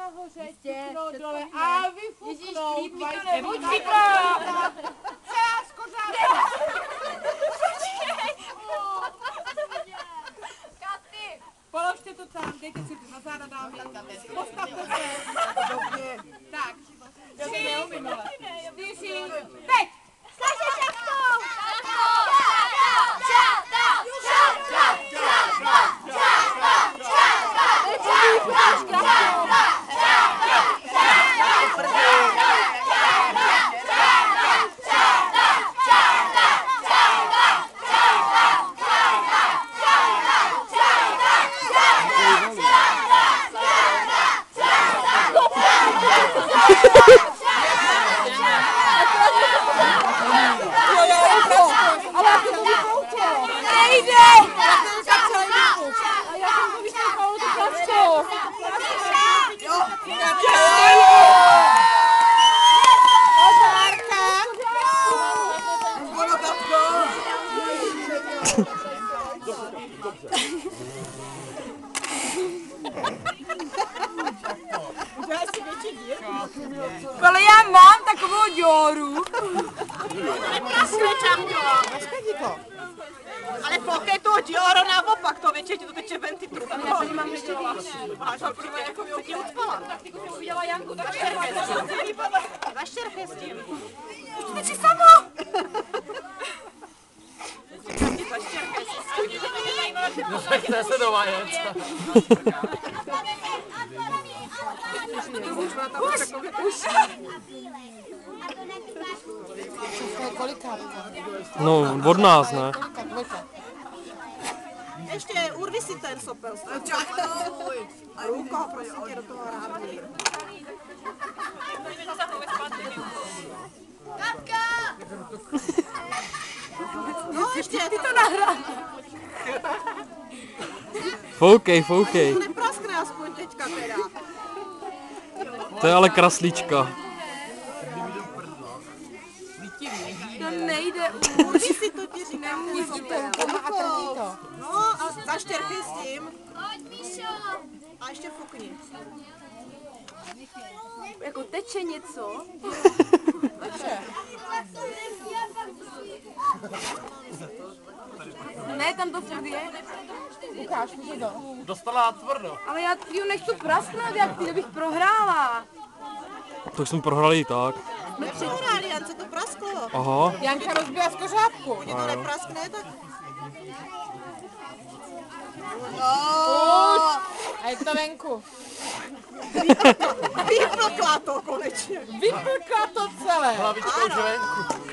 nahoře, tipnout dole a vyfuknout. Nebuď chytrá! Celá skořápka! Položte to tam, dejte si to na záda, dámy. Postavte se. Tak. 3, 4, teď! Slaže šachtou! Ale já mám takovou děru. Ale pokud to děro naopak, to většině ti to teče ven ty truby. Já tady mám ještě větší. Máš ho přímo jako by ti ucpala. Tak ty už udělala Janku, tak Zaštěrkej s tím. už to teče samo. Zaštěrkej si s tím. Neřekne se doma jet. No, od nás, ne? Ještě urvi si ten sopel. Ruko, prosím tě, do toho rádi. Kapka! No ještě Ty to nahrál. Foukej, foukej. nepraskne aspoň teďka teda. To je ale kraslíčka. To nejde. Urvi si to ti říkám. No a zaštěrkej s tím. Pojď, Míšo! A ještě fukni. Jako teče něco. Ne, tam to furt je. Ukáž, může to. Dostala tvrdo. Ale já ji nechci prasknout, jak ty, kdybych prohrála. Tak jsme prohrali i tak. Nepřehráli, Jance, to prasklo. Aha. Janka rozbila skořápku. Když to nepraskne, tak... A je to venku. Vyplkla to konečně. Vyplkla to celé. Hlavičkou žvenku.